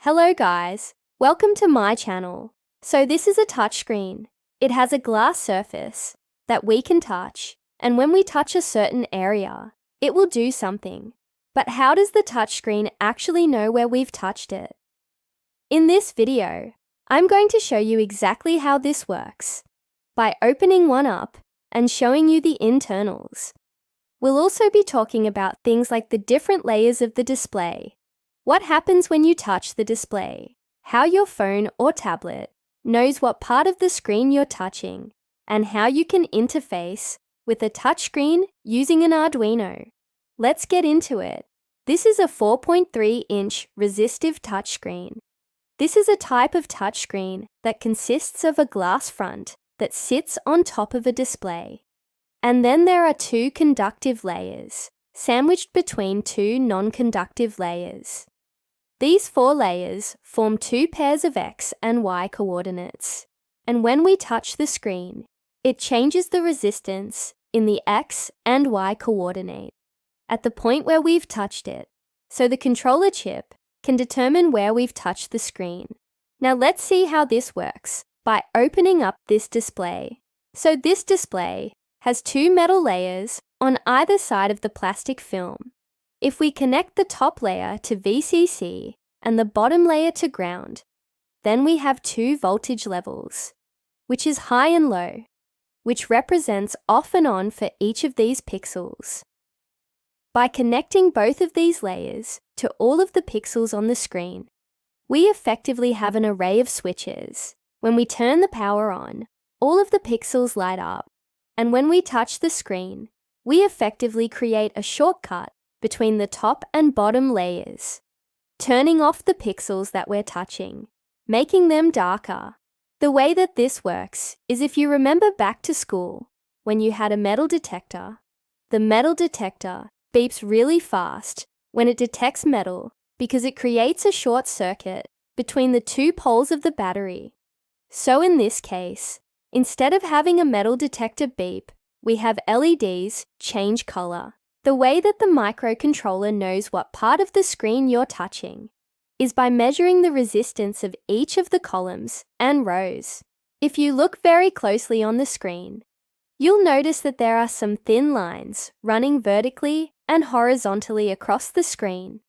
Hello guys, welcome to my channel. So this is a touchscreen. It has a glass surface that we can touch, and when we touch a certain area, it will do something. But how does the touchscreen actually know where we've touched it? In this video, I'm going to show you exactly how this works by opening one up and showing you the internals. We'll also be talking about things like the different layers of the display, what happens when you touch the display, how your phone or tablet knows what part of the screen you're touching, and how you can interface with a touchscreen using an Arduino. Let's get into it. This is a 4.3-inch resistive touchscreen. This is a type of touchscreen that consists of a glass front that sits on top of a display. And then there are two conductive layers, sandwiched between two non-conductive layers. These four layers form two pairs of X and Y coordinates, and when we touch the screen, it changes the resistance in the X and Y coordinate at the point where we've touched it, so the controller chip can determine where we've touched the screen. Now let's see how this works by opening up this display. So this display has two metal layers on either side of the plastic film. If we connect the top layer to VCC and the bottom layer to ground, then we have two voltage levels, which is high and low, which represents off and on for each of these pixels. By connecting both of these layers to all of the pixels on the screen, we effectively have an array of switches. When we turn the power on, all of the pixels light up, and when we touch the screen, we effectively create a shortcut between the top and bottom layers, turning off the pixels that we're touching, making them darker. The way that this works is if you remember back to school, when you had a metal detector, the metal detector beeps really fast when it detects metal because it creates a short circuit between the two poles of the battery. So in this case, instead of having a metal detector beep, we have LEDs change color. The way that the microcontroller knows what part of the screen you're touching is by measuring the resistance of each of the columns and rows. If you look very closely on the screen, you'll notice that there are some thin lines running vertically and horizontally across the screen.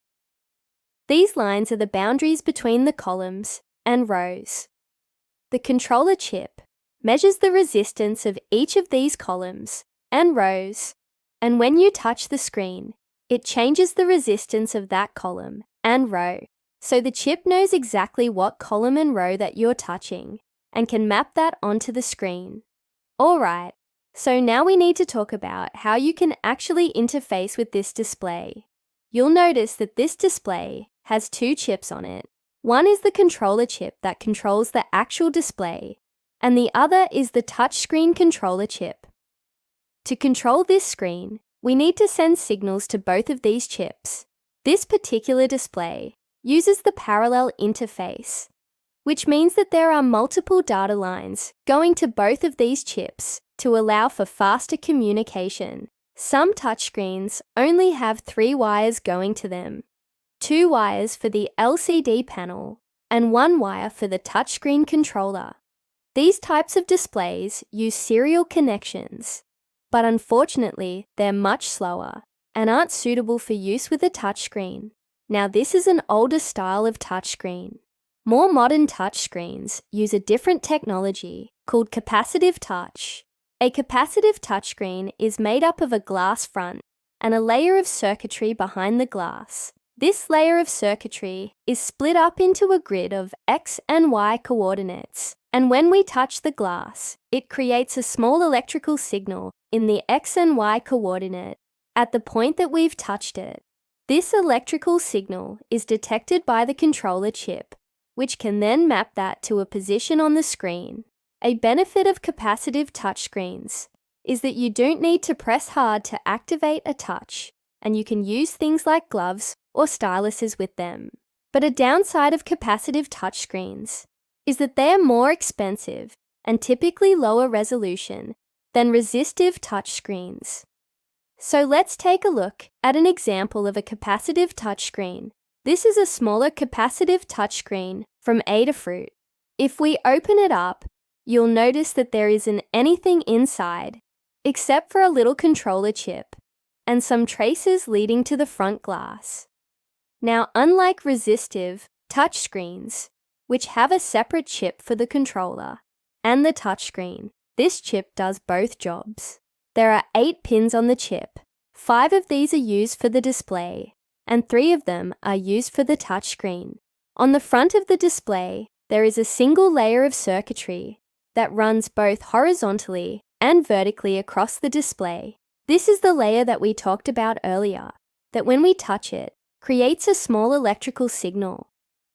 These lines are the boundaries between the columns and rows. The controller chip measures the resistance of each of these columns and rows, and when you touch the screen, it changes the resistance of that column and row. So the chip knows exactly what column and row that you're touching and can map that onto the screen. Alright, so now we need to talk about how you can actually interface with this display. You'll notice that this display has two chips on it. One is the controller chip that controls the actual display, and the other is the touchscreen controller chip. To control this screen, we need to send signals to both of these chips. This particular display uses the parallel interface, which means that there are multiple data lines going to both of these chips to allow for faster communication. Some touchscreens only have 3 wires going to them, 2 wires for the LCD panel and 1 wire for the touchscreen controller. These types of displays use serial connections, but unfortunately, they're much slower and aren't suitable for use with a touchscreen. Now, this is an older style of touchscreen. More modern touchscreens use a different technology called capacitive touch. A capacitive touchscreen is made up of a glass front and a layer of circuitry behind the glass. This layer of circuitry is split up into a grid of X and Y coordinates, and when we touch the glass, it creates a small electrical signal in the X and Y coordinate at the point that we've touched it. This electrical signal is detected by the controller chip, which can then map that to a position on the screen. A benefit of capacitive touchscreens is that you don't need to press hard to activate a touch, and you can use things like gloves or styluses with them. But a downside of capacitive touchscreens is that they are more expensive and typically lower resolution than resistive touchscreens. So let's take a look at an example of a capacitive touchscreen This is a smaller capacitive touchscreen from Adafruit. If we open it up, you'll notice that there isn't anything inside, except for a little controller chip and some traces leading to the front glass. Now, unlike resistive touchscreens, which have a separate chip for the controller and the touchscreen, this chip does both jobs. There are 8 pins on the chip. 5 of these are used for the display, and 3 of them are used for the touchscreen. On the front of the display, there is a single layer of circuitry that runs both horizontally and vertically across the display. This is the layer that we talked about earlier, that when we touch it, creates a small electrical signal.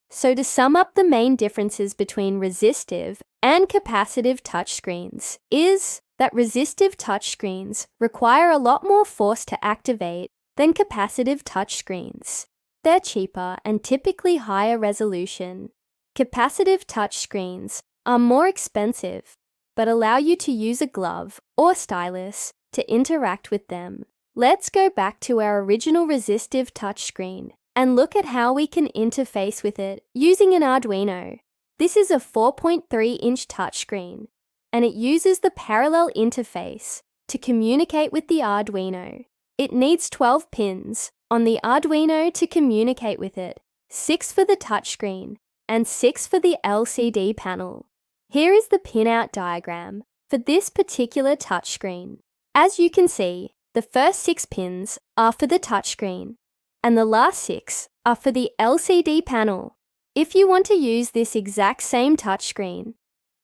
So to sum up the main differences between resistive and capacitive touchscreens is that resistive touchscreens require a lot more force to activate than capacitive touchscreens. They're cheaper and typically higher resolution. Capacitive touchscreens are more expensive, but allow you to use a glove or stylus to interact with them. Let's go back to our original resistive touchscreen and look at how we can interface with it using an Arduino. This is a 4.3-inch touchscreen, and it uses the parallel interface to communicate with the Arduino. It needs 12 pins on the Arduino to communicate with it, 6 for the touchscreen and 6 for the LCD panel. Here is the pinout diagram for this particular touchscreen. As you can see, the first 6 pins are for the touchscreen, and the last 6 are for the LCD panel. If you want to use this exact same touchscreen,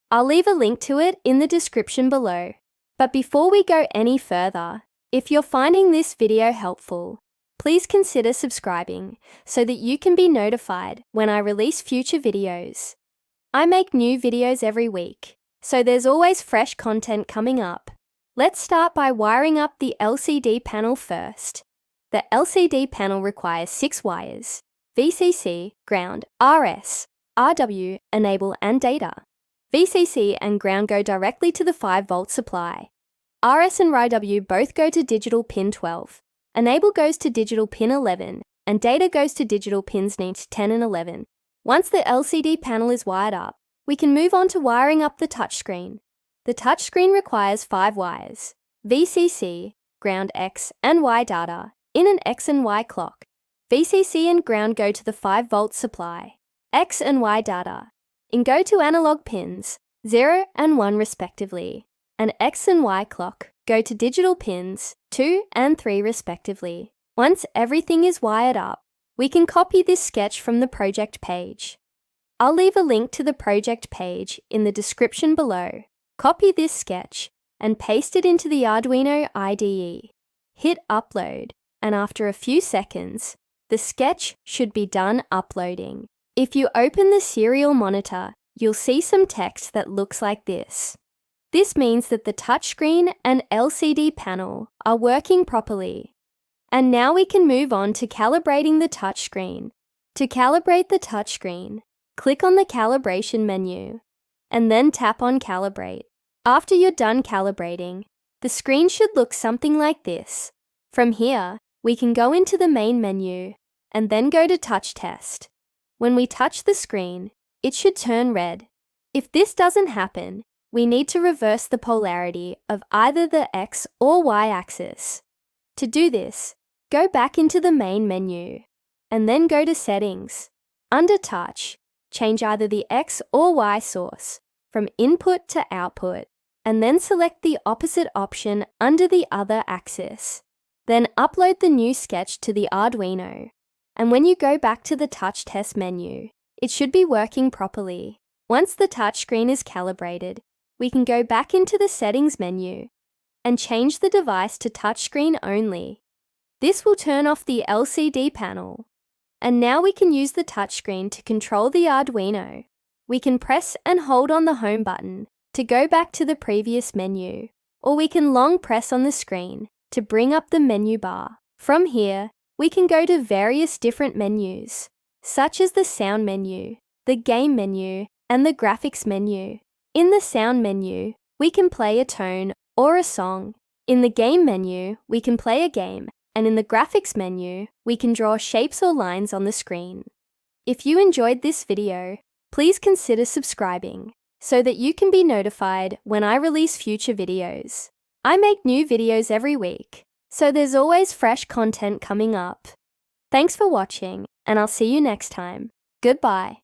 I'll leave a link to it in the description below. But before we go any further, if you're finding this video helpful, please consider subscribing so that you can be notified when I release future videos. I make new videos every week, so there's always fresh content coming up. Let's start by wiring up the LCD panel first. The LCD panel requires 6 wires: VCC, ground, RS, RW, enable and data. VCC and ground go directly to the 5-volt supply. RS and RW both go to digital pin 12. Enable goes to digital pin 11, and data goes to digital pins 10 and 11. Once the LCD panel is wired up, we can move on to wiring up the touchscreen. The touchscreen requires 5 wires: VCC, ground, X and Y data in an X and Y clock. VCC and ground go to the 5-volt supply. X and Y data go to analog pins 0 and 1 respectively, and X and Y clock go to digital pins 2 and 3 respectively. Once everything is wired up, we can copy this sketch from the project page. I'll leave a link to the project page in the description below. Copy this sketch and paste it into the Arduino IDE. Hit upload, and after a few seconds, the sketch should be done uploading. If you open the serial monitor, you'll see some text that looks like this. This means that the touchscreen and LCD panel are working properly. And now we can move on to calibrating the touchscreen. To calibrate the touchscreen, click on the calibration menu, and then tap on Calibrate. After you're done calibrating, the screen should look something like this. From here, we can go into the main menu, and then go to Touch Test. When we touch the screen, it should turn red. If this doesn't happen, we need to reverse the polarity of either the X or Y axis. To do this, go back into the main menu, and then go to Settings. Under Touch, change either the X or Y source from input to output, and then select the opposite option under the other axis. Then upload the new sketch to the Arduino. And when you go back to the Touch Test menu, it should be working properly. Once the touchscreen is calibrated, we can go back into the Settings menu and change the device to touchscreen only. This will turn off the LCD panel. And now we can use the touchscreen to control the Arduino. We can press and hold on the home button to go back to the previous menu, or we can long press on the screen to bring up the menu bar. From here, we can go to various different menus, such as the sound menu, the game menu, and the graphics menu. In the sound menu, we can play a tone or a song. In the game menu, we can play a game, and in the graphics menu, we can draw shapes or lines on the screen. If you enjoyed this video, please consider subscribing so that you can be notified when I release future videos. I make new videos every week, so there's always fresh content coming up. Thanks for watching, and I'll see you next time. Goodbye.